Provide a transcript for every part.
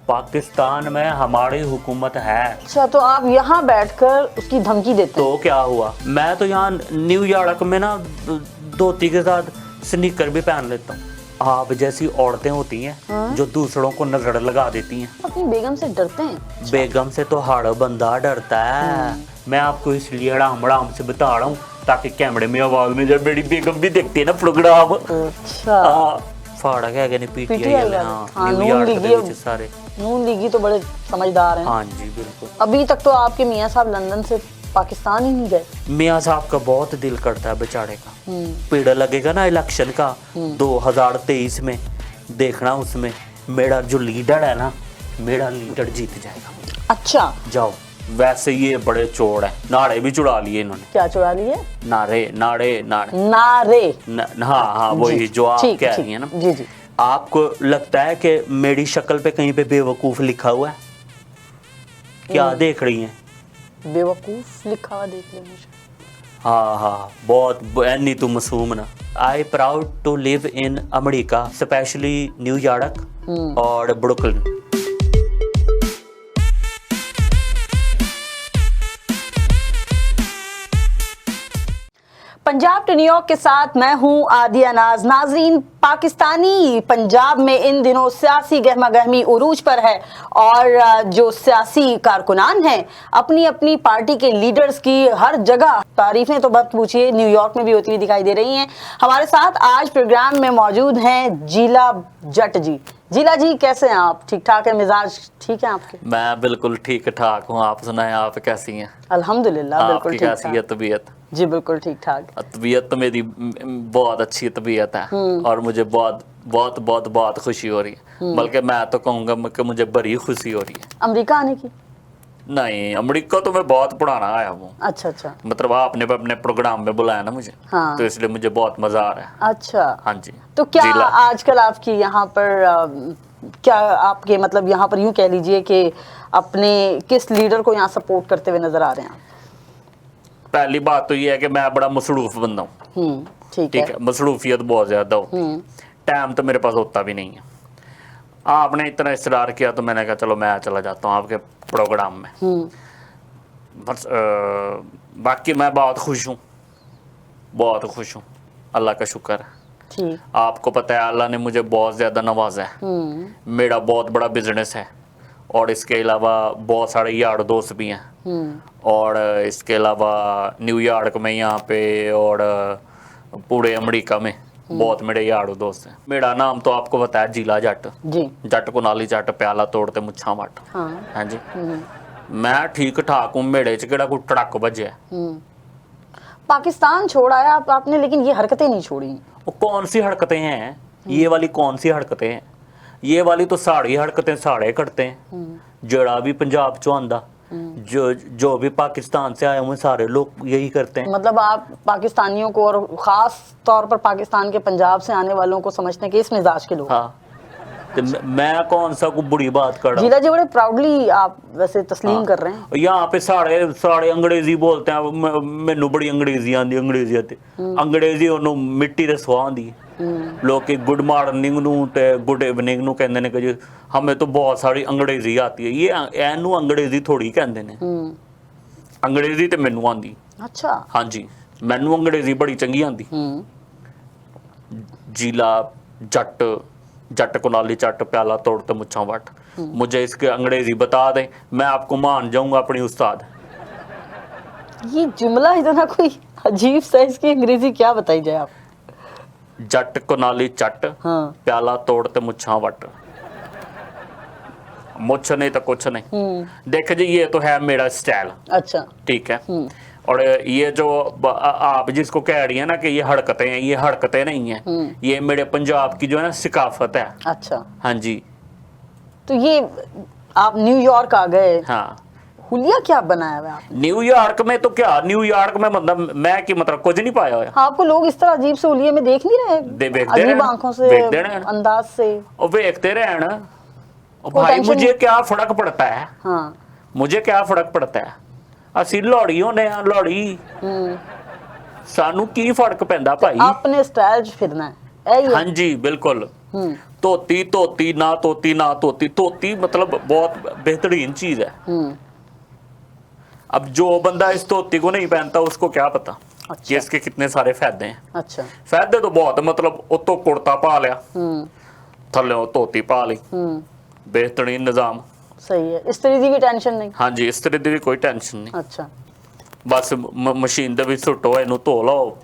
पाकिस्तान में हमारी हुकूमत है। अच्छा, तो आप यहाँ बैठकर उसकी धमकी देते हैं? तो क्या हुआ, मैं तो यहाँ न्यूयॉर्क में ना धोती के साथ स्नीकर भी पहन लेता हूँ। आप जैसी औरतें होती हैं जो दूसरों को नजर लगा देती हैं। अपनी बेगम से डरते हैं? बेगम से तो हर बंदा डरता है। मैं आपको इसलिए हड़ाम हड़ाम से बता रहा हूँ ताकि कैमरे में आवाज में जब मेरी बेगम भी देखती है ना प्रोग्राम। अच्छा, फाड़ा क्या कहने पीटीआई वाले, हाँ, न्यूयॉर्क नून ਦੇ ਵਿੱਚ ਸਾਰੇ नून लीगी तो बड़े समझदार हैं। हाँ जी बिल्कुल। अभी तक तो आपके मियाँ साहब लंदन से पाकिस्तान ही नहीं गए। मियाँ साहब का बहुत दिल करता है बेचारे का। पेड़ लगेगा ना इलेक्शन का 2023 में, देखना उसमें मेरा जो लीडर है ना, मेरा लीडर जीत जाएगा। अच्छा, जाओ। वैसे ये बड़े चोर है, नारे भी चुरा लिए इन्होंने। क्या चुरा लिए? नारे नारे नारे नारे। हाँ हाँ वही जो आप ठीक, कह ठीक, रही है ना। जी जी। आपको लगता है कि मेरी शक्ल पे कहीं पे बेवकूफ लिखा हुआ है? क्या देख रही हैं? बेवकूफ लिखा हुआ देख ले मुझे। हाँ हाँ बहुत नहीं तुम मासूम ना। I proud to live in America, specially न्यूयॉर्क और ब्रुकलिन। पंजाब टू न्यूयॉर्क के साथ मैं हूं आदिया नाज। नाजरीन, पाकिस्तानी पंजाब में इन दिनों सियासी गहमा गहमी उरूज पर है और जो सियासी कारकुनान हैं अपनी अपनी पार्टी के लीडर्स की हर जगह तारीफें तो मत पूछिए, न्यूयॉर्क में भी होती हुई दिखाई दे रही हैं। हमारे साथ आज प्रोग्राम में मौजूद हैं जीला जट जी। जीला जी, कैसे हैं आप? ठीक ठाक है? मिजाज ठीक है आपके? मैं बिल्कुल ठीक ठाक हूँ, आप सुनाएं, आप कैसी हैं? अल्हम्दुलिल्लाह बिल्कुल ठीक कैसी है तबीयत? जी बिल्कुल ठीक ठाक। तबीयत तो मेरी बहुत अच्छी तबीयत है और मुझे बहुत बहुत बहुत बहुत खुशी हो रही है। बल्कि मैं तो कहूँगा कि मुझे बड़ी खुशी हो रही है। अमेरिका आने की? नहीं, अमेरिका तो मैं बहुत पुराना आया हूँ। अच्छा अच्छा। मतलब आपने अपने प्रोग्राम में बुलाया ना मुझे, हाँ। तो इसलिए मुझे बहुत मजा आ रहा है। अच्छा हाँ जी। तो क्या जिला। आजकल आपकी यहाँ पर क्या आपके मतलब यहाँ पर यूँ कह लीजिए कि अपने किस लीडर को यहाँ सपोर्ट करते हुए नजर आ रहे हैं आप? पहली बात तो ये है कि मैं बड़ा मसरूफ बंदा हूँ। ठीक ठीक है, मसरूफियत बहुत ज्यादा होती है, टाइम तो मेरे पास होता भी नहीं है। आपने इतना इसरार किया तो मैंने कहा चलो मैं चला जाता हूँ आपके प्रोग्राम में। बस बाकी मैं बहुत खुश हूँ, बहुत खुश हूँ, अल्लाह का शुक्र है। ठीक। आपको पता है अल्लाह ने मुझे बहुत ज़्यादा नवाजा है। मेरा बहुत बड़ा बिजनेस है और इसके अलावा बहुत सारे यार दोस्त भी हैं और इसके अलावा न्यूयॉर्क में यहाँ पे और पूरे अमेरिका में बहुत मेरे यार दोस्त हैं। मेरा नाम तो आपको पता है जीला जट जी। जट को नाली जट प्याला तोड़ते मुच्छा वट। हाँ जी। मैं ठीक ठाक हूँ, मेरे च केड़ा कोई टड़क बजे। पाकिस्तान छोड़ आया आपने, लेकिन ये हरकतें नहीं छोड़ी। वो कौन सी हरकतें हैं? ये वाली कौन सी हरकतें हैं? ये वाली तो साड़ी हरकतें साड़े करते हैं। जड़ा भी पंजाब चो आंदा, जो भी पाकिस्तान से आए हुए सारे लोग यही करते हैं। मतलब आप पाकिस्तानियों को और खास तौर पर पाकिस्तान के पंजाब से आने वालों को समझते हैं कि इस मिजाज के लोग। हाँ, तो मैं कौन सा को बुरी बात कर रहा हूँ? जीला जी बड़े प्राउडली आप वैसे तस्लीम कर रहे हैं। यहाँ पे सारे सारे अंग्रेजी बोलते हैं। मैनू बड़ी अंग्रेजी आती, अंग्रेजी आती अंग्रेजी ਉਹਨੂੰ ਮਿੱਟੀ ਦੇ ਸਵਾਹ ਹੁੰਦੀ ਹੈ। लोग गुड मॉर्निंग नू ते गुड इवनिंग नू कहंदे ने कि जी हमें तो बहुत सारी अंग्रेजी आती है। ये एनू अंग्रेजी थोड़ी कहंदे ने, अंग्रेजी ते मैनू आंदी। अच्छा। हाँ जी, मैनू अंग्रेजी बड़ी चंगी आंदी। जीला जट जट को नाली चट प्याला तोड़ते मुच्छा वट। मुझे इसके अंग्रेजी बता दे, मैं आपको मान जाऊंगा अपनी उस्ताद। ये जुमला इतना कोई अजीब सा, इसकी अंग्रेजी क्या बताई जाए आप? जट को नाली चट प्याला तोड़ते मुच्छा वट। मुछ नहीं तो कुछ नहीं। देख जी, ये तो है मेरा स्टाइल। अच्छा ठीक है। और ये जो आप जिसको कह रही है ना कि ये हरकतें हैं, ये हरकतें नहीं है, ये मेरे पंजाब की जो है ना सिकाफत है। अच्छा। हाँ जी। तो ये आप न्यूयॉर्क आ गए। हाँ। हुलिया क्या बनाया हुआ आपने? न्यूयॉर्क में तो क्या, न्यूयॉर्क में मतलब मैं कि मतलब कुछ नहीं पाया है। आपको लोग इस तरह अजीब से हुलिये में देख नहीं रहे? अजीब आंखों से, अंदाज से और देखते रहे ना भाई, मुझे क्या फर्क पड़ता है? हाँ। मुझे क्या फर्क पड़ता है? ਅਸੀਂ ਲੋੜੀ ਹੋਨੇ ਆ, ਲੋੜੀ ਸਾਨੂੰ ਕੀ ਫਰਕ ਪੈਂਦਾ ਭਾਈ? अपने स्टाइल च फिरना है। हाँ जी बिल्कुल। धोती धोती ना धोती ना धोती, धोती मतलब बहुत बेहतरीन चीज है। अब जो बंदा इस धोती को नहीं पहनता उसको क्या पता कि इसके कितने सारे फायदे हैं। अच्छा। फायदे तो बहुत है, मतलब उतो कुर्ता पा लिया, थल्ले धोती पा ली, बेहतरीन निजाम। सही है, इस्त्री दी भी टेंशन नहीं। हाँ जी, इस्त्री दी भी कोई टेंशन नहीं। अच्छा। बस मशीन दे विच सुੱਟੋ, ਇਹਨੂੰ ਧੋ ਲਓ।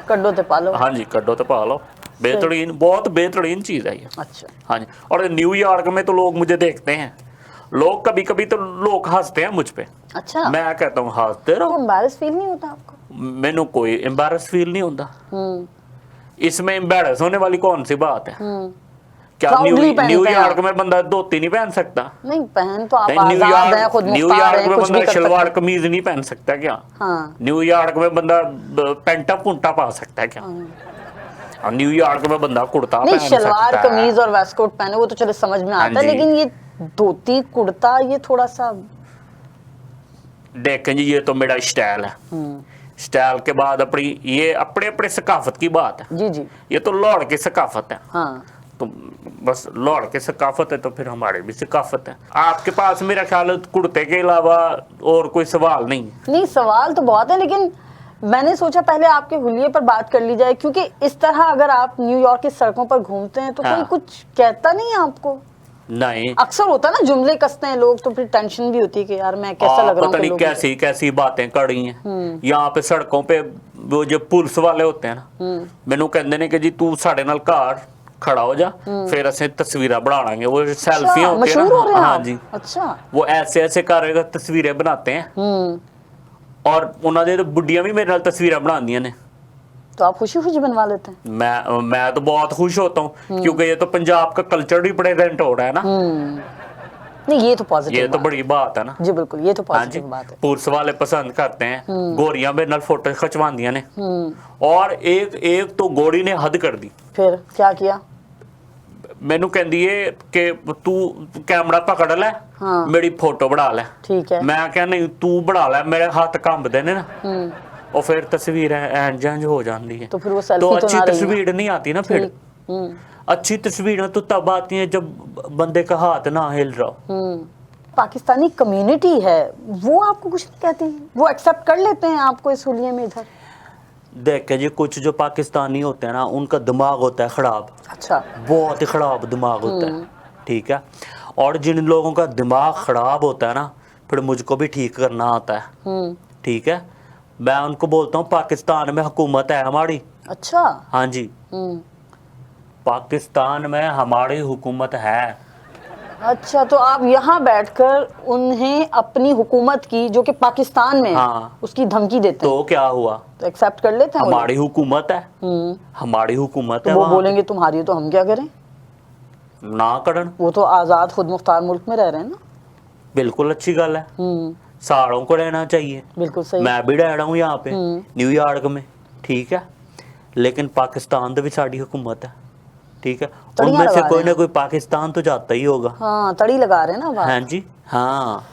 कड्डो ते पालो। हाँ जी, कड्डो तो पा लो। बेहतरीन, बहुत बेहतरीन चीज है ये। अच्छा। हाँ जी। और न्यूयॉर्क में तो लोग मुझे देखते हैं, लोग कभी कभी तो लोग हंसते हैं मुझ पे। अच्छा। मैं कहता हूँ हंसते रहो, एम्बैरेस फील नहीं होता आपको? मैंने कोई एम्बैरस फील नहीं होता। इसमें एम्बैरस होने वाली कौन सी बात है? क्या Proudly पहनते हैं न्यूयॉर्क आप। में बंदा धोती नहीं पहन सकता? नहीं, पहन तो आप नहीं, आजाद हैं, खुद मुख्तार न्यूयॉर्क हैं, में कुछ भी बंदा कर शलवार सकते कमीज नहीं पहन सकता क्या? हाँ। न्यूयॉर्क में बंदा पेंटा पुंटा पा सकता है क्या? और न्यूयॉर्क में बंदा कुर्ता नहीं, पहन शलवार सकता है। कमीज और वेस्ट कोट पहने वो तो चलो समझ में हाँ आता है, जी। लेकिन ये धोती कुर्ता ये थोड़ा सा। देखें जी, ये तो मेरा स्टाइल है। स्टाइल के बाद अपनी ये अपने अपने सकाफत की बात है। जी जी। ये तो लौड़ की सकाफत है। हाँ। तो बस लौड़ की सकाफत है तो फिर हमारी भी सकाफत है। आपके पास मेरा ख्याल है कुर्ते के अलावा और कोई सवाल नहीं। नहीं, सवाल तो बहुत है, लेकिन मैंने सोचा पहले आपके हुलिये पर बात कर ली जाए, क्योंकि इस तरह अगर आप न्यूयॉर्क की सड़कों पर घूमते हैं तो हाँ। कोई कुछ कहता नहीं है आपको? नहीं, अक्सर होता ना, जुमले कसते हैं लोग तो फिर टेंशन भी होती है कि यार मैं कैसा लग रहा हूँ पता नहीं लोगों को। कैसी कैसी बातें करी हैं यहाँ पे सड़कों पे। वो जो पुलिस वाले होते हैं ना, मैनू कहते ने कि जी तू साढ़े नाल घर खड़ा हो जा, फिर असें तस्वीरें बना लांगे। वो सेल्फियां होती है मशहूर हो रहे ना, हैं हाँ आप? जी। अच्छा। वो ऐसे ऐसे कर तस्वीरें बनाते हैं और उन्होंने तो बुढ़ियां भी मेरे नाल तस्वीरें बनांदियां ने। तो आप खुशी खुशी बनवा लेते हैं? मैं तो बहुत खुश होता हूँ क्योंकि ये तो पंजाब का कल्चर भी प्रेजेंट हो रहा है ना। नहीं, ये तो पॉजिटिव ये तो बड़ी बात है ना। जी बिल्कुल, ये तो हाँ जी, पॉजिटिव बात है। पुलिस वाले पसंद करते हैं, गोरियां मेरे नाल फोटो खिंचवांदियां ने। और एक तो गोरी ने हद कर दी। फिर क्या किया? मैनू कहती है कि तू कैमरा पकड़ ले, हाँ। मेरी फोटो बना ले। ठीक है। मैं क्या नहीं, तू बना ले, मेरे हाथ कंबदे ने ना। और फिर तस्वीर एंज एंज हो जाती है। तो फिर वो सेल्फी तो तो अच्छी ना रही तस्वीर नहीं आती ना फिर। अच्छी तस्वीरें तो तब आती हैं जब बंदे का हाथ ना हिल रहा हो। पाकिस्तानी कम्युनिटी है वो आपको कुछ नहीं कहती? वो एक्सेप्ट कर लेते हैं आपको इस हुलिये में इधर? देखे जी, कुछ जो पाकिस्तानी होते हैं ना, उनका दिमाग होता है खराब। अच्छा। बहुत ही खराब दिमाग होता है, ठीक है। और जिन लोगों का दिमाग खराब होता है ना, फिर मुझको भी ठीक करना आता है, ठीक है। मैं उनको बोलता हूँ पाकिस्तान में हुकूमत है हमारी। अच्छा। हाँ जी, पाकिस्तान में हमारी हुकूमत है। अच्छा, तो आप यहाँ बैठकर उन्हें अपनी हुकूमत की जो कि पाकिस्तान में हाँ। उसकी धमकी देते हैं, तो क्या हुआ? तो एक्सेप्ट कर लेते हैं वो लोग? हमारी हुकूमत है, हमारी हुकूमत तो है। वो वहाँ बोलेंगे तुम्हारी, तो हम क्या करें? ना करन, वो तो आजाद खुद मुख्तार मुल्क में रह रहे हैं ना। बिल्कुल अच्छी गल है। सारों को रहना चाहिए। बिल्कुल सही। मैं भी रह रहा हूँ यहाँ पे न्यूयॉर्क में, ठीक है। लेकिन पाकिस्तान तो भी साड़ी हुकूमत है, ठीक है। तड़ियां उनमें से लगा कोई रहे ना कोई पाकिस्तान तो जाता ही होगा। हाँ, तड़ी लगा रहे हैं ना बात। हाँ जी, हाँ।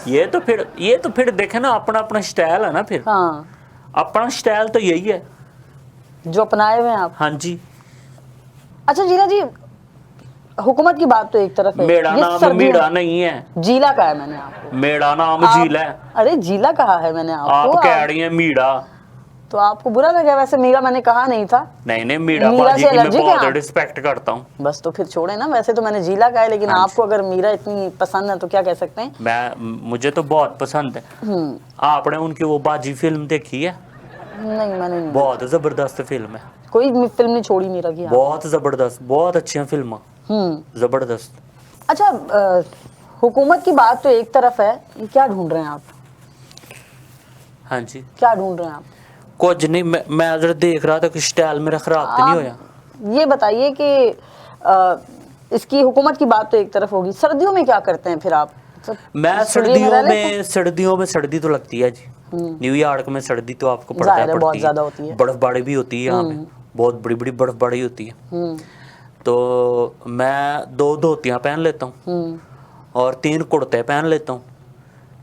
ये तो फिर देखे ना, अपना अपना स्टाइल है ना फिर। हाँ, अपना स्टाइल तो यही है जो अपनाए हुए हैं आप। हाँ जी। अच्छा जीला जी, हुकूमत की बात तो एक तरफ है, मेरा ये नाम सर्दियों- मीरा नहीं है, जीला कहा है मैंने आपको। मेरा नाम आप- झील है। अरे जीला कहा है मैंने आपको। आप कह रही हैं मीरा। तो आपको बुरा लगा? वैसे मीरा मैंने कहा नहीं था। नहीं नहीं, मीरा मीरा बाजी से की मैं एलर्जिक है बहुत आप? रिस्पेक्ट करता हूँ। बस तो फिर छोड़े ना, वैसे तो मैंने जीला कहा है, लेकिन हाँ आपको अगर मीरा इतनी पसंद है तो क्या कह सकते हैं। मुझे तो बहुत पसंद है। आपने उनकी वो बाजी फिल्म देखी है? नहीं, मैंने नहीं। बहुत जबरदस्त फिल्म है, कोई फिल्म नहीं छोड़ी मीरा की। बहुत जबरदस्त, बहुत अच्छी फिल्म, जबरदस्त। अच्छा, हुकूमत की बात तो एक तरफ है, ये क्या ढूंढ रहे हैं आप? हाँ जी, क्या ढूंढ रहे हैं आप? कुछ नहीं, मैं अगर देख रहा था कि स्टाइल मेरा खराब तो नहीं होया। ये बताइए कि इसकी हुकूमत की बात तो एक तरफ होगी, सर्दियों में क्या करते हैं फिर आप? मैं सर्दियों में सर्दी तो लगती है जी। न्यूयॉर्क में सर्दी तो आपको पड़ता है, बहुत ज्यादा होती है। बर्फबारी भी होती है यहाँ पे, बहुत बड़ी बड़ी बर्फबारी होती है। तो मैं 2 धोतियाँ पहन लेता हूँ और 3 कुर्ते पहन लेता हूँ।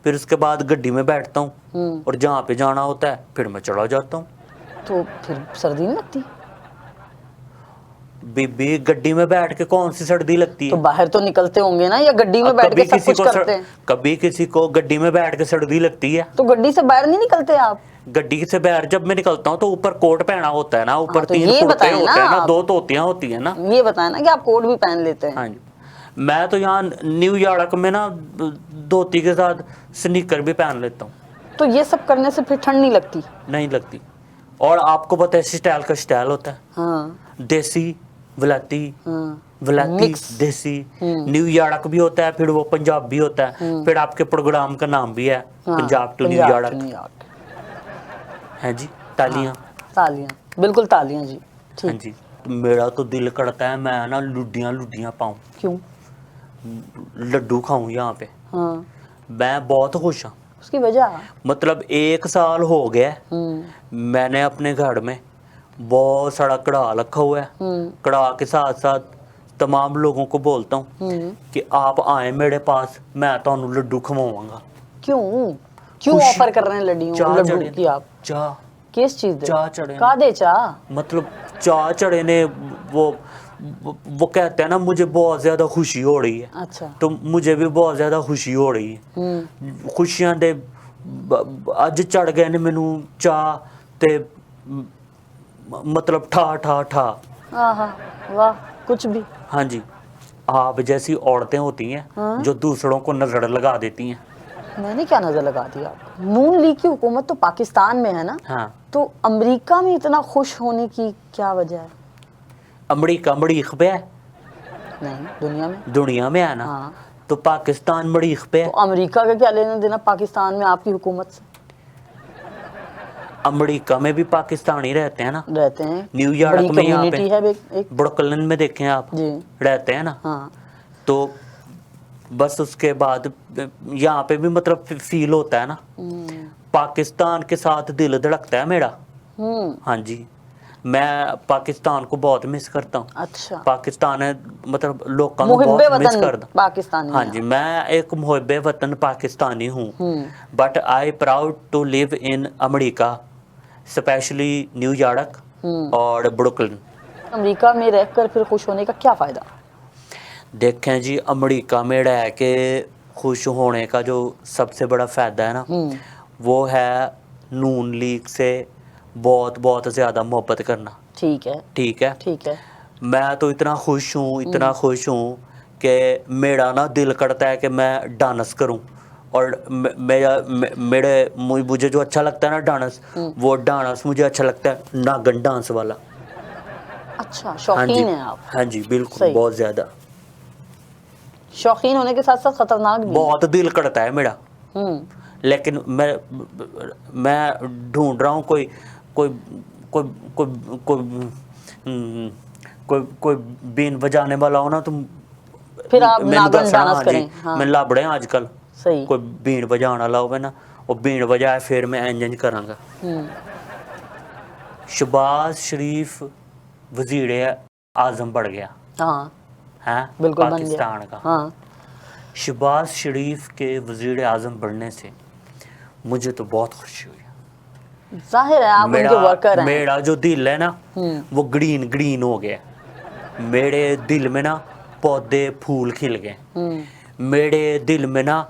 फिर उसके बाद गड्डी में बैठता हूँ और जहाँ पे जाना होता है फिर मैं चला जाता हूँ। तो फिर सर्दी नहीं लगती? बीबी गड्डी में बैठ के कौन सी सर्दी लगती तो है? बाहर तो निकलते होंगे ना, या गड्डी में बैठ के सब कुछ करते हैं? कभी किसी को गड्डी में बैठ के सर्दी लगती है? तो गड्डी से बाहर नहीं निकलते आप? गड्डी से बाहर जब मैं निकलता हूँ तो ऊपर कोट पहना होता है ना, ऊपर तो 3 ये कुर्ते बताएं होते ना हैं ना, आप। 2 धोतियां होती है ना। ये बताया ना कि आप कोट भी पहन लेते हैं। हाँ जी, मैं तो यहाँ न्यूयॉर्क में ना धोती के साथ स्नीकर भी पहन लेता हूँ। तो ये सब करने से फिर ठंड नहीं लगती? नहीं लगती। और आपको पता है स्टाइल का स्टाइल होता है, हाँ देसी वलाती, हाँ वलाती Mix। देसी। न्यूयॉर्क भी होता है, फिर वो पंजाब भी होता है, फिर आपके प्रोग्राम का नाम भी है हाँ, Punjab to Punjab New York. to New York. है जी, तालियां। तालियां, बिल्कुल तालियां जी। हाँ ठीक। जी, मेरा तो दिल करता है मैं ना लुड्डियां पाऊं, क्यों? लड्डू खाऊं यहाँ पे। हाँ, मैं बहुत खुश हूँ। उसकी वजह? मतलब 1 साल हो गया मैंने अपने घर में बहुत सारा कड़ा रखा हुआ है। कड़ा के साथ साथ तमाम लोगों को बोलता हूँ कि आप आए मेरे पास, मैं तो लड्डू खवाऊंगा। क्यों क्यों खुशी- ऑफर कर रहे हैं लड्डू की आप? चाह किस चीज दे? चाह चढ़े का दे चाह? मतलब चाह चढ़े ने वो कहते हैं ना मुझे बहुत ज्यादा खुशी हो रही है, अच्छा। तो मुझे भी बहुत ज्यादा खुशी हो रही है। खुशियां दे ਅੱਜ चढ़ गए ने मैनू चाह ते मतलब ठा ठा ठा। आहा, वाह, कुछ भी। हाँ जी, आप जैसी औरतें होती हैं जो दूसरों को नजर लगा देती हैं। मैंने क्या नजर लगा दी आप? नून लीग की हुकूमत तो पाकिस्तान में है ना, हाँ, तो अमेरिका में इतना खुश होने की क्या वजह है? अमरीका मरीख पे है, नहीं, दुनिया में। दुनिया में है ना, हाँ, तो पाकिस्तान मरीख पे तो है। अमेरिका का क्या लेना देना पाकिस्तान में आपकी हुकूमत से? अमेरिका में भी पाकिस्तानी रहते हैं ना, रहते हैं, न्यूयॉर्क बड़ी में यहाँ कम्युनिटी है एक। ब्रुकलिन में देखें आप, जी। रहते हैं ना। हाँ, तो बस उसके बाद यहाँ पे भी मतलब फील होता है ना, पाकिस्तान के साथ दिल धड़कता है मेरा। हाँ जी, मैं पाकिस्तान को बहुत मिस करता हूँ। अच्छा। पाकिस्तान है मतलब लोग का मुहिब्बे बहुत मिस वतन करता। पाकिस्तानी हाँ हैं जी, मैं एक मुहिब्बे वतन पाकिस्तानी हूँ, but I proud to live in America, specially न्यूयॉर्क और ब्रुकलिन। अमेरिका में रहकर फिर खुश होने का क्या फायदा? देखें जी, अमेरिका में रह के खुश होने का जो सबसे बड़ा फ़ायदा है ना, वो है नून लीग से बहुत बहुत ज़्यादा मोहब्बत करना। ठीक है, ठीक है, ठीक है। मैं तो इतना खुश हूँ, इतना खुश हूँ कि मेरा ना दिल करता है कि मैं डांस करूँ। और मुझे जो अच्छा लगता है ना डांस, वो डांस मुझे अच्छा लगता है नागन डांस वाला। अच्छा, हाँ जी, शौकीन हैं आप? हाँ जी, बिल्कुल, सही। बहुत ज़्यादा। शौकीन होने के साथ साथ खतरनाक भी। बहुत दिल करता है मेरा, लेकिन मैं ढूंढ रहा हूँ कोई कोई कोई कोई कोई कोई बीन बजाने वाला हो ना, तुम फिर आप मैनू नागन दसना। डांस हाँ करें। जी, हाँ, मैं लभ रहा आजकल सही। कोई बीन बजाने वाला हो ना, वो बीन बजाए फिर मैं इंज करांगा। शहबाज शरीफ वजीर आजम बढ़ गया हाँ, है बिल्कुल बन पाकिस्तान गया। का। हाँ, शहबाज शरीफ के वजीर आजम बनने से मुझे तो बहुत खुशी हुई। जाहिर है आप उनके वर्कर हैं। मेरा जो दिल है ना, वो ग्रीन ग्रीन हो गया। मेरे दिल में ना पौधे फूल खिल गए। मेरे दिल में ना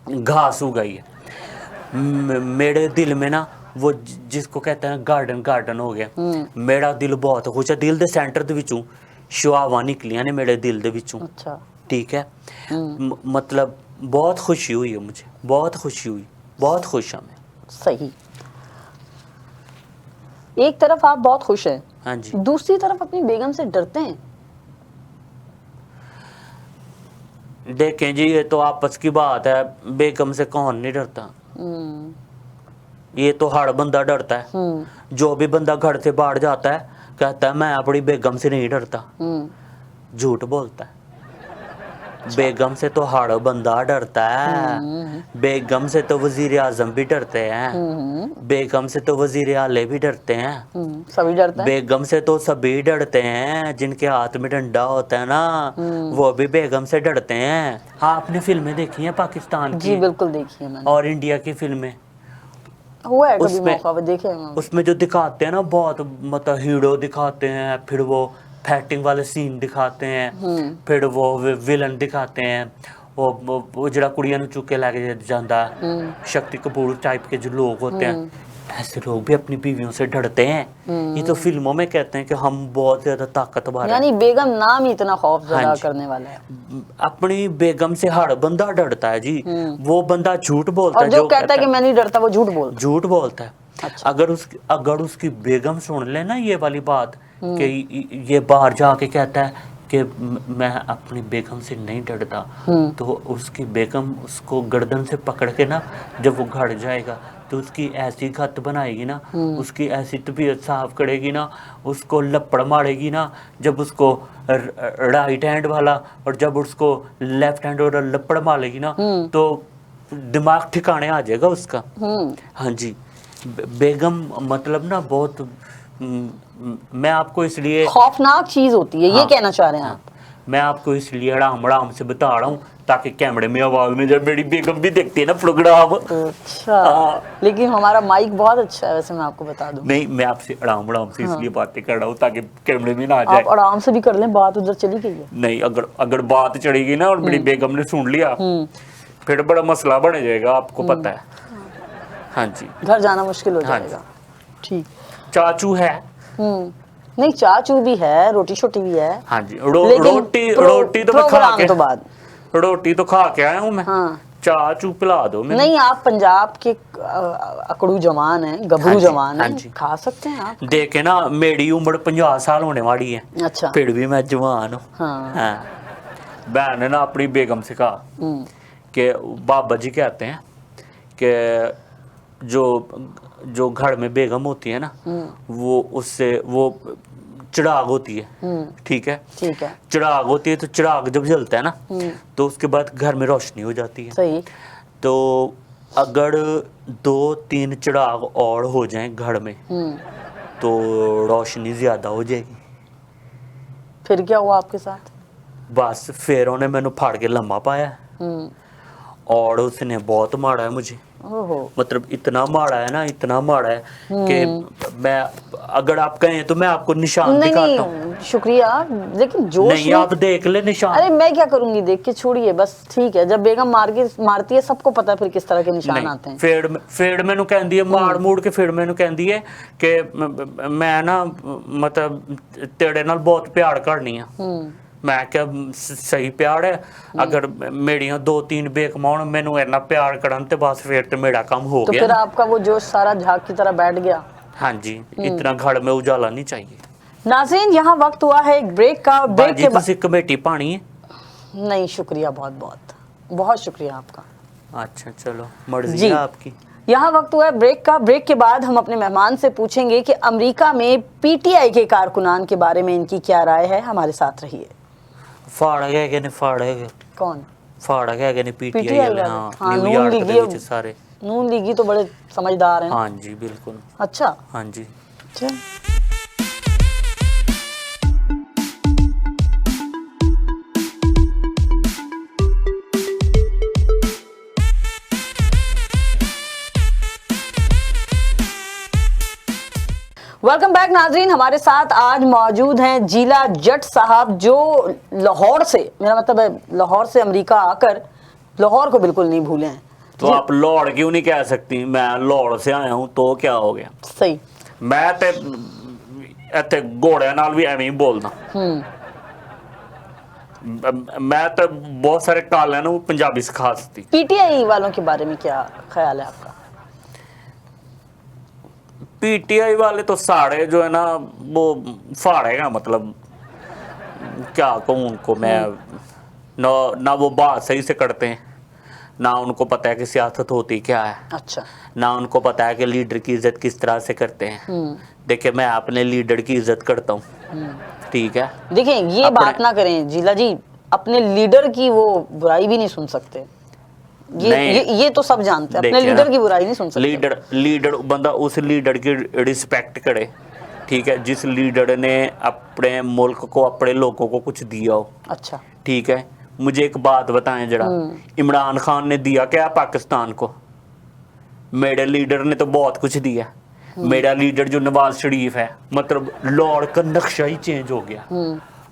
घास उगाई है। मेरे दिल में ना वो जिसको कहते हैं गार्डन गार्डन हो गया। मेरा दिल बहुत खुश है। दिल दे सेंटर दे विचों शुआवां निकलियां ने मेरे दिल दे विचों। अच्छा। ठीक है, मतलब बहुत खुशी हुई है मुझे, बहुत खुशी हुई, बहुत खुश हूं मैं। सही। एक तरफ आप बहुत खुश हैं, हाँ जी, दूसरी तरफ अपनी बेगम से डरते हैं। देखें जी, ये तो आपस की बात है, बेगम से कौन नहीं डरता। ये तो हर बंदा डरता है। जो भी बंदा घर से बाहर जाता है कहता है मैं अपनी बेगम से नहीं डरता, झूठ बोलता है। बेगम से तो हर बंदा डरता है। बेगम से तो वजीर आजम भी डरते हैं। बेगम से तो वजीर आले भी डरते हैं। सभी डरते हैं। बेगम से तो सभी डरते हैं। जिनके हाथ में डंडा होता है ना, वो भी बेगम से डरते हैं। हाँ, आपने फिल्में देखी हैं पाकिस्तान की? जी बिल्कुल देखी है मैंने। और इंडिया की फिल्में? हुआ है कभी उसमें मौका पे देखे हैं? उसमें जो दिखाते हैं ना बहुत मतलब हीरो दिखाते हैं, फिर वो फाइटिंग वाले सीन दिखाते हैं, फिर वो विलन दिखाते हैं, वो जरा कुड़ियां ਨੂੰ ਚੁੱਕ ਕੇ ਲੈ ਕੇ ਜਾਂਦਾ, शक्ति कपूर टाइप के जो लोग होते हैं, ऐसे लोग भी अपनी बीवियों से डरते हैं। ये तो फिल्मों में कहते हैं कि हम बहुत ज्यादा ताकतवर हैं। यानी बेगम नाम ही इतना खौफ हाँ जदा जी। करने वाला है। अपनी बेगम से हर बंदा डरता है जी। वो बंदा झूठ बोलता और है, जो कहता है कि मैं नहीं डरता वो झूठ बोलता झूठ बोलता है। अच्छा। अगर उसकी बेगम सुन ले ना ये वाली बात कि ये बाहर जाके कहता है कि मैं अपनी बेगम से नहीं डरता, तो उसकी बेगम उसको गर्दन से पकड़ के ना जब वो घर जाएगा तो उसकी ऐसी खत बनाएगी ना, उसकी ऐसी तबीयत साफ करेगी ना, उसको लपड़ मारेगी ना, जब उसको राइट हैंड वाला और जब उसको लेफ्ट हैंड और लपड़ मारेगी ना तो दिमाग ठिकाने आ जाएगा उसका। हाँ जी, बेगम मतलब ना बहुत मैं आपको इसलिए खौफनाक चीज होती है, ये कहना चाह रहे हैं आप? मैं आपको इसलिए हड़ाम से बता रहा हूँ ताकि कैमरे में आवाज में जब मेरी बेगम भी देखती है ना प्रोग्राम। अच्छा, हाँ। लेकिन हमारा माइक बहुत अच्छा है वैसे, मैं आपको बता दूं। नहीं, मैं आपसे हड़ाम से इसलिए बातें कर रहा हूँ ताकि कैमरे में ना आ जाए। आप आराम से भी कर लें, बात उधर चली गई है। नहीं, अगर बात चढ़ेगी ना और मेरी बेगम ने सुन लिया फिर बड़ा मसला बन जाएगा, आपको पता है। हाँ जी, घर जाना मुश्किल हो हाँ जाएगा। ठीक। चाचू है। नहीं, चाचू भी है, रोटी छोटी भी है। हाँ जी, लेकिन रोटी तो मैं खा प्रोग्राम के तो बाद। रोटी तो खा के आया हूँ मैं। हाँ। चाचू पिला दो मैं। नहीं, आप पंजाब के अकड़ू जवान हैं, हाँ गभरू जी, जवान हाँ हैं, जी। खा सकते हैं आप। देखे ना, मेरी उम्र 50 साल होने वाली है, अच्छा। फिर भी मैं जवान हूँ। हाँ। हाँ। बहन ने ना अपनी बेगम से कहा कि बाबा जी कहते हैं कि जो घर में बेगम होती है ना वो उससे वो चिराग होती है, ठीक है। ठीक है। चिराग होती है तो चिराग जब जलता है ना तो उसके बाद घर में रोशनी हो जाती है। सही। तो अगर 2-3 चिराग और हो जाएं घर में तो रोशनी ज्यादा हो जाएगी। फिर क्या हुआ आपके साथ? बस फिर उन्हें मैंने फाड़ के लम्हा पाया और उसने बहुत मारा है मुझे। ओहो। मतलब इतना मारा है ना, इतना मारा है कि मैं अगर आप कहें तो मैं आपको निशान नहीं दिखाता हूँ। नहीं, शुक्रिया, लेकिन जोश नहीं, में। आप देख ले निशान। अरे मैं क्या करूंगी देख के, छोड़िए बस। ठीक है, जब बेगम मारती है सबको पता है फिर किस तरह के निशान आते हैं। फिर मैंने कहती है मार मूड़ के, फिर मैंने कहती है कि मैं ना मतलब तेरे नाल बहुत प्यार करनी है। मैं क्या सही प्यार है, अगर मेरियां 2-3 बेकमाउन मैनू इतना प्यार करन ते बस फिर तो मेरा काम हो तो गया। फिर आपका वो जोश सारा झाग की तरह बैठ गया। हाँ जी, इतना घर में उजाला नहीं चाहिए। नाज़रीन, यहाँ वक्त हुआ है एक ब्रेक का। ब्रेक बाजी के बाद तुसी कमेटी पानी है? नहीं, शुक्रिया, बहुत बहुत बहुत शुक्रिया आपका। अच्छा चलो, मर्जी जी। है आपकी। यहाँ वक्त हुआ है ब्रेक का। ब्रेक के बाद हम अपने मेहमान से पूछेंगे कि अमेरिका में पीटीआई के कारकुनान के बारे में इनकी क्या राय है। हमारे साथ रहिए। फाड़ा गया कि नहीं फाड़ा गया? कौन? फाड़ा गया कि नहीं पीटीआई पीटीआई वाले? वाले? हाँ, हाँ, नून न्यूयॉर्क लीगी दे विच सारे। नून लीगी तो बड़े समझदार हैं। हाँ जी, बिल्कुल। अच्छा। हाँ जी। चल। वेलकम बैक नाजरीन। हमारे साथ आज मौजूद हैं जीला जट साहब, जो लाहौर से, मेरा मतलब है लाहौर से अमेरिका आकर लाहौर को बिल्कुल नहीं भूले हैं। तो आप लाहौर क्यों नहीं कह सकती? मैं लाहौर से आया हूँ तो क्या हो गया? सही। मैं ते ਇੱਥੇ ਘੋੜਿਆਂ ਨਾਲ ਵੀ ਐਵੇਂ ਹੀ ਬੋਲਦਾ। मैं तो बहुत सारे कालिਆਂ ਨੂੰ ਪੰਜਾਬੀ ਸਿਖਾ ਦਿੱਤੀ। पीटीआई वालों के बारे में क्या ख्याल है आपका? पीटीआई वाले तो सारे जो है ना वो फाड़ेगा, मतलब क्या कहूँ उनको मैं, ना वो बात सही से करते हैं, ना उनको पता है कि सियासत होती क्या है। अच्छा। ना उनको पता है कि लीडर की इज्जत किस तरह से करते हैं। देखिए, मैं अपने लीडर की इज्जत करता हूँ, ठीक है। देखिए, ये बात ना करें जीला जी, अपने लीडर की वो बुराई भी नहीं सुन सकते। ये तो सब जानते हैं, अपने लीडर की बुराई नहीं सुन सकते। लीडर बंदा उस लीडर की रिस्पेक्ट करे, ठीक है, जिस लीडर ने अपने मुल्क को, अपने लोगों को कुछ दिया हो। अच्छा। ठीक है, मुझे एक बात बताएं जरा, इमरान खान ने दिया क्या पाकिस्तान को? मेरे लीडर ने तो बहुत कुछ दिया। मेरा लीडर जो नवाज शरीफ है, मतलब लाहौर का नक्शा ही चेंज हो गया,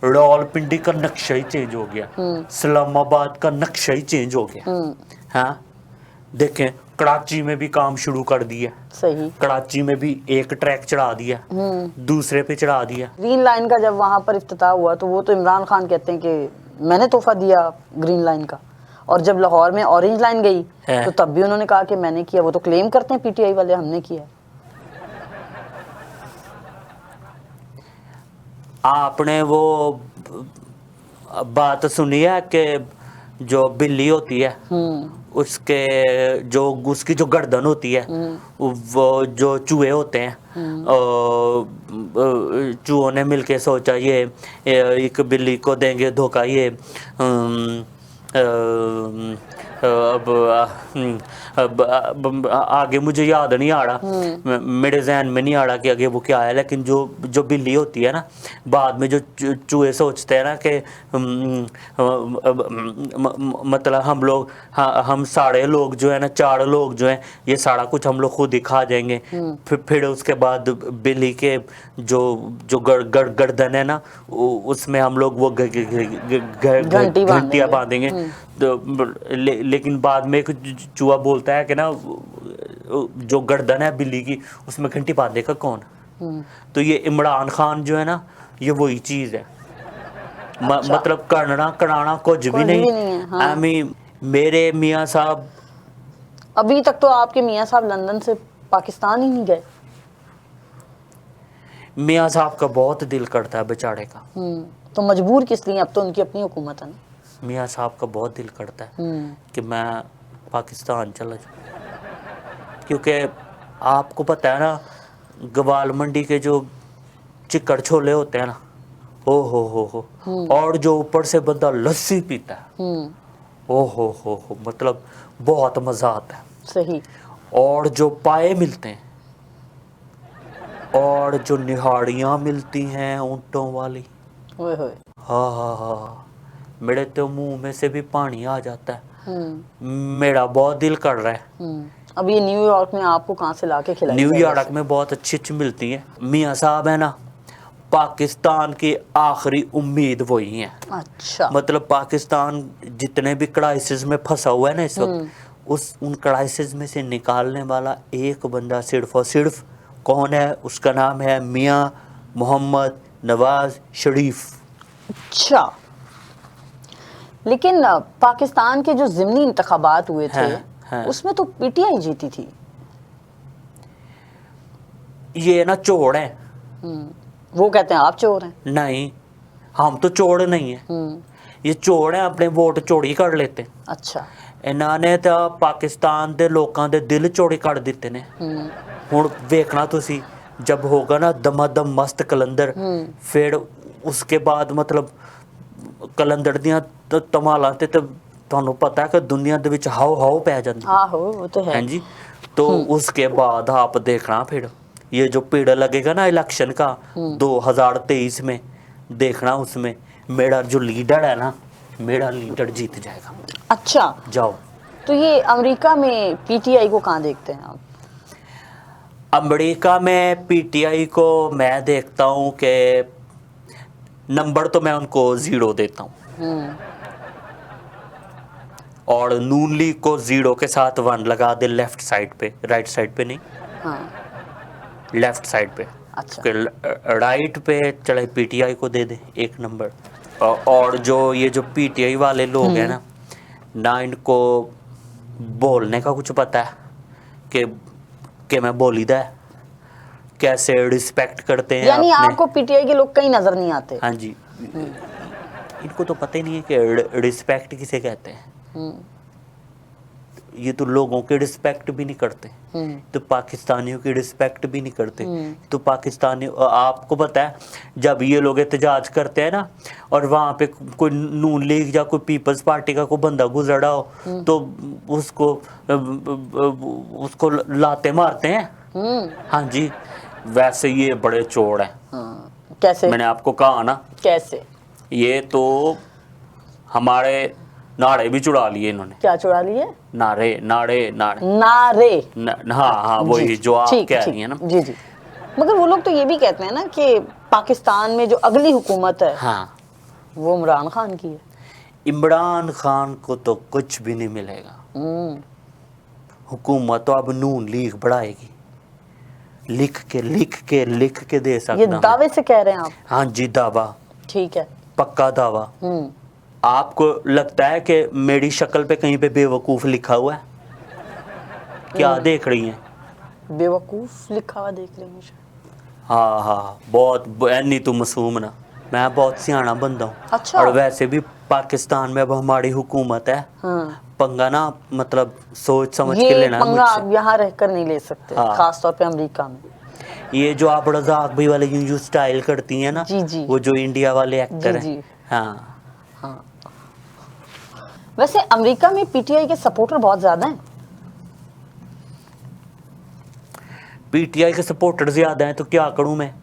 रावलपिंडी का नक्शा ही चेंज हो गया, इस्लामाबाद का नक्शा ही चेंज हो गया। हाँ, देखें कराची में भी काम शुरू कर दिया। सही। कराची में भी एक ट्रैक चढ़ा दिया, दूसरे पे चढ़ा दिया। ग्रीन लाइन का जब वहां पर इफ्तिताह हुआ तो वो तो इमरान खान कहते हैं कि मैंने तोहफा दिया ग्रीन लाइन का, और जब लाहौर में ऑरेंज लाइन गई तो तब भी उन्होंने कहा कि मैंने किया। वो तो क्लेम करते हैं पीटीआई वाले, हमने किया। आपने वो बात सुनी है कि जो बिल्ली होती है उसके जो उसकी जो गर्दन होती है, वो जो चूहे होते हैं, चूहों ने मिलके सोचा ये एक बिल्ली को देंगे धोखा, ये अब आगे मुझे याद नहीं आ रहा, मेरे जहन में नहीं आ रहा कि आगे वो क्या है, लेकिन जो बिल्ली होती है ना, बाद में जो चूहे सोचते हैं ना कि मतलब हम लोग, हम सारे लोग जो है ना, 4 लोग जो हैं, ये सारा कुछ हम लोग खुद ही खा जाएंगे। फिर उसके बाद बिल्ली के जो गर्दन है ना, उसमें हम लोग वो घंटियां बांधेंगे। तो लेकिन बाद में एक चूहा बोलता है कि ना, जो गर्दन है बिल्ली की, उसमें घंटी बांधेगा कौन? तो ये इमरान खान जो है ना, ये वही चीज है। अच्छा। मतलब करना कराना कुछ भी नहीं है। हाँ। मेरे मियाँ साहब, अभी तक तो आपके मियाँ साहब लंदन से पाकिस्तान ही नहीं गए। मियाँ साहब का बहुत दिल करता है बेचारे का। तो मजबूर किस लिए? अब तो उनकी अपनी हुकूमत है ना। मियाँ साहब का बहुत दिल करता है कि मैं पाकिस्तान चला जाऊँ, क्योंकि आपको पता है ना, गवाल मंडी के जो चिकड़ छोले होते हैं ना, हो और जो ऊपर से बंदा लस्सी पीता है, हो मतलब बहुत मजा आता है। सही। और जो पाए मिलते हैं, और जो निहाड़ियाँ मिलती हैं ऊँटों वाली, हाँ, मेरे तो मुंह में से भी पानी आ जाता है। मेरा बहुत दिल कर रहा है। अब ये न्यूयॉर्क में आपको कहाँ से लाके खिलाई? न्यूयॉर्क में बहुत अच्छी मिलती हैं। मियाँ साहब है ना, पाकिस्तान की आखिरी उम्मीद वही है। अच्छा। मतलब पाकिस्तान जितने भी क्राइसिस में फंसा हुआ है ना इस वक्त, उन क्राइसिस में से निकालने वाला एक बंदा सिर्फ और सिर्फ कौन है? उसका नाम है मियाँ मोहम्मद नवाज शरीफ। अच्छा, लेकिन पाकिस्तान के जो ज़िमनी इंतखाबात हुए थे, उसमें तो पीटीआई जीती थी। ये ना चोर है। वो कहते हैं आप चोर हैं। नहीं, हम तो चोर नहीं है। ये चोर है, अपने वोट चोरी कर लेते। अच्छा। इन्होंने तो पाकिस्तान ਦੇ ਲੋਕਾਂ ਦੇ ਦਿਲ ਚੋਰੀ ਕਰ ਦਿੱਤੇ ਨੇ। ਹੁਣ ਵੇਖਣਾ ਤੁਸੀਂ, जब होगा ना दमादम मस्त कलंदर, फिर उसके बाद मतलब कलंदर ਦੀਆਂ ਧਮਾਲਾਂ ਤੇ ਤੁਹਾਨੂੰ पता है कि दुनिया ਦੇ ਵਿੱਚ हाव पै ਜਾਂਦੀ। आहो, वो तो है। हाँ जी। तो उसके बाद आप देखना फिर ये जो पेड़ लगेगा ना इलेक्शन का 2023 में, देखना उसमें मेरा जो लीडर है ना, मेरा लीडर जीत जाएगा। अच्छा, जाओ। तो ये अमेरिका में पीटीआई को कहाँ देखते हैं आप? अमेरिका में पीटीआई को मैं देखता हूँ कि नंबर तो मैं उनको 0 देता हूँ, और नून लीग को 0 के साथ 1 लगा दे लेफ्ट साइड पे, राइट साइड पे नहीं। हाँ। लेफ्ट साइड पे। अच्छा। राइट पे चले पीटीआई को दे दे 1 नंबर। और जो ये जो पीटीआई वाले लोग हैं ना इनको बोलने का कुछ पता है कि मैं बोलीदा है, कैसे रिस्पेक्ट करते हैं। यानी आपको पीटीआई के लोग कहीं नजर नहीं आते? हाँ जी, इनको तो पता ही नहीं है कि रिस्पेक्ट किसे कहते हैं। ये तो लोगों के रिस्पेक्ट भी नहीं करते, तो पाकिस्तानियों की रिस्पेक्ट भी नहीं करते। तो पाकिस्तानी, आपको पता है जब ये लोग एहतजाज करते हैं ना, और वहाँ पे कोई नून लीग या कोई पीपल्स पार्टी का कोई बंदा गुजरा हो, तो उसको लाते मारते हैं। हाँ जी, वैसे ये बड़े चोर हैं। कैसे? मैंने आपको कहा ना। कैसे? ये तो हमारे नारे भी चुरा लिए इन्होंने, क्या चुरा लिए? नारे नारे नारे नारे। हाँ वही जी, जो आप ठीक, कह ठीक, रही है ना। जी जी। मगर वो लोग तो ये भी कहते हैं ना कि पाकिस्तान में जो अगली हुकूमत है हाँ, वो इमरान खान की है। इमरान खान को तो कुछ भी नहीं मिलेगा, हुकूमत तो अब नून लीग बढ़ाएगी, लिख के दे ये सकता हूं। दावे से कह रहे हैं आप? हाँ जी, दावा, ठीक है। पक्का दावा। आपको लगता है कि मेरी शक्ल पे कहीं पे बेवकूफ लिखा हुआ है? क्या देख रही हैं? बेवकूफ लिखा हुआ देख लेंगे। हाँ हाँ, बहुत नहीं तो मासूम ना, मैं बहुत सियाना बंदा हूँ। अच्छा। और वैसे भी पाकिस्तान में अब हमारी हुकूमत है, पंगा ना मतलब सोच समझ के ये लेना है पंगा आप मुझसे। यहाँ रहकर नहीं ले सकते, हाँ। खास तौर पे अमेरिका में। ये जो आप रज़ाक भाई वाले यूं स्टाइल करती हैं ना, जी, जी। वो जो इंडिया वाले एक्टर जी, हैं। जी। हाँ, हाँ। वैसे अमेरिका में पीटीआई के सपोर्टर बहुत ज्यादा हैं। पीटीआई के सपोर्टर ज्यादा हैं तो क्या करूं मैं?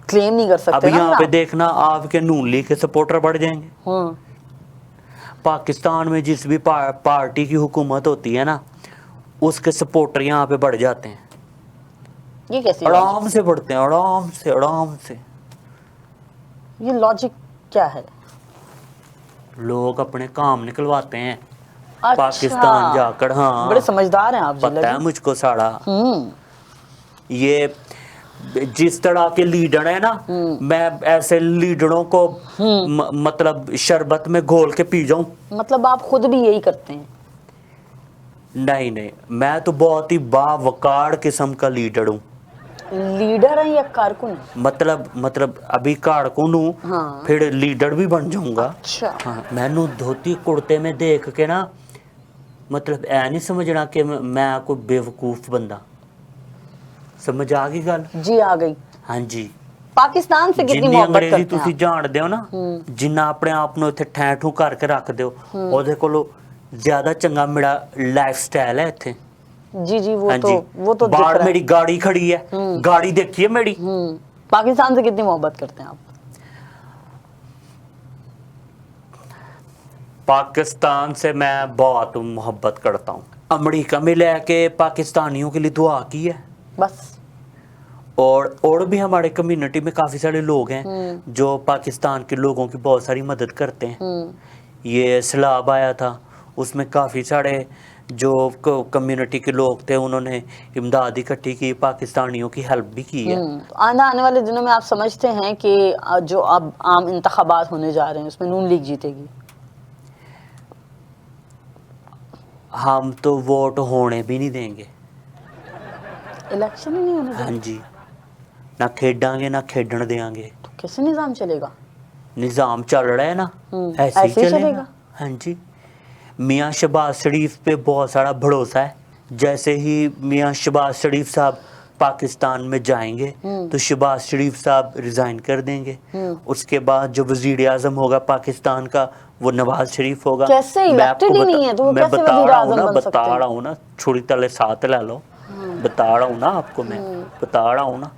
क्लेम नहीं कर अब सकते ना यहाँ पे आप। देखना, आपके नून लीग के सपोर्टर बढ़ जाएंगे। पाकिस्तान में जिस भी पार्टी की हुकूमत होती है ना, उसके सपोर्टर यहाँ पे बढ़ जाते हैं। ये कैसी आराम से बढ़ते हैं, आराम से। ये लॉजिक क्या है? लोग अपने काम निकलवाते हैं अच्छा। पाकिस्तान जाकर। हाँ, बड़े समझदार हैं आप जी, पता है लगे। मुझको सारा। ये जिस तरह के लीडर है ना, मैं ऐसे लीडरों को मतलब शरबत में घोल के पी जाऊं। मतलब आप खुद भी यही करते हैं? नहीं, मैं तो बहुत ही बावकार किस्म का लीडर हूँ। लीडर है या कारकुन है? मतलब अभी कारकुन हूँ। हाँ। फिर लीडर भी बन जाऊंगा। अच्छा। हाँ, मैनू धोती कुर्ते में देख के ना, मतलब ऐ नहीं समझना कि मैं कोई बेवकूफ बंदा। समझ आ गई गल? जी आ गई। हाँ जी। पाकिस्तान से कितनी जिन्नी मोहब्बत अंग्रेजी करते हैं ਤੁਸੀਂ आप? ਜਾਣਦੇ ਹੋ ਨਾ, ਜਿੰਨਾ ਆਪਣੇ ਆਪ ਨੂੰ ਇੱਥੇ ਠੈਠੂ ਕਰਕੇ ਰੱਖਦੇ ਹੋ, ਉਹਦੇ ਕੋਲੋਂ ਜ਼ਿਆਦਾ ਚੰਗਾ ਮੇਰਾ ਲਾਈਫ ਸਟਾਈਲ ਹੈ ਇੱਥੇ। जी जी, वो हाँ तो जी। वो तो दिख बाहर रहा है। मेरी गाड़ी खड़ी है, गाड़ी देखिए मेरी। पाकिस्तान से कितनी मोहब्बत करते हैं आप? पाकिस्तान से मैं बहुत मोहब्बत करता हूँ। अमेरिका में लेके पाकिस्तानियों के लिए दुआ की है बस। और भी हमारे कम्युनिटी में काफ़ी सारे लोग हैं जो पाकिस्तान के लोगों की बहुत सारी मदद करते हैं। ये सैलाब आया था, उसमें काफ़ी सारे जो कम्युनिटी के लोग थे, उन्होंने इमदाद इकट्ठी की, पाकिस्तानियों की हेल्प भी की है। तो आने वाले दिनों में आप समझते हैं कि जो अब आम इंतखाबात होने जा रहे हैं उसमें नून लीग जीतेगी? हम तो वोट होने भी नहीं देंगे। इलेक्शन ही नहीं होने हाँ देंगे? जी, ना खेडांगे ना खेडन देंगे। तो कैसे निजाम चलेगा? निज़ाम चल रहा है ना, ऐसे ही चलेगा। हाँ जी। मियाँ शहबाज शरीफ पे बहुत सारा भरोसा है। जैसे ही मियाँ शहबाज शरीफ साहब पाकिस्तान में जाएंगे तो शहबाज शरीफ साहब रिज़ाइन कर देंगे। उसके बाद जो वज़ीर आज़म होगा पाकिस्तान का, वो नवाज शरीफ होगा। कैसे इलेक्टेड ही नहीं है तो वो मैं कैसे बता वज़ीर रहा हूँ आज़म ना, बन सकते बता हैं? रहा हूँ ना, छोड़ी तले साथ ले लो। बता रहा हूँ ना आपको, मैं बता रहा हूँ ना,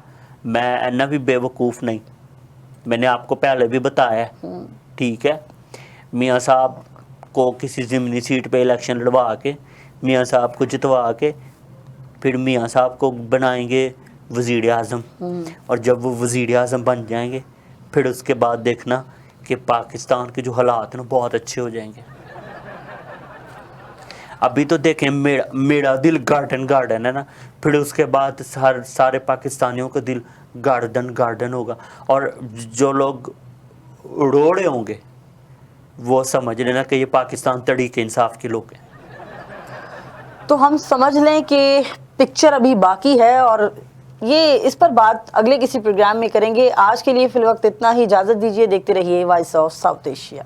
मैं इतना भी बेवकूफ़ नहीं। मैंने आपको पहले भी बताया है, ठीक है। मियाँ साहब को किसी ज़िमनी सीट पे इलेक्शन लड़वा के, मियाँ साहब को जितवा के, फिर मियाँ साहब को बनाएंगे वज़ीर आज़म। और जब वो वज़ीर आज़म बन जाएंगे, फिर उसके बाद देखना कि पाकिस्तान के जो हालात हैं बहुत अच्छे हो जाएंगे। अभी तो देखें, मेरा दिल गार्डन है ना, फिर उसके बाद सारे पाकिस्तानियों का दिल गार्डन होगा। और जो लोग रोड़े होंगे वो समझ लेना कि ये पाकिस्तान तरीके इंसाफ के लोग हैं। तो हम समझ लें कि पिक्चर अभी बाकी है और ये इस पर बात अगले किसी प्रोग्राम में करेंगे। आज के लिए फिलवक्त इतना ही, इजाज़त दीजिए। देखते रहिए वॉइस ऑफ साउथ एशिया।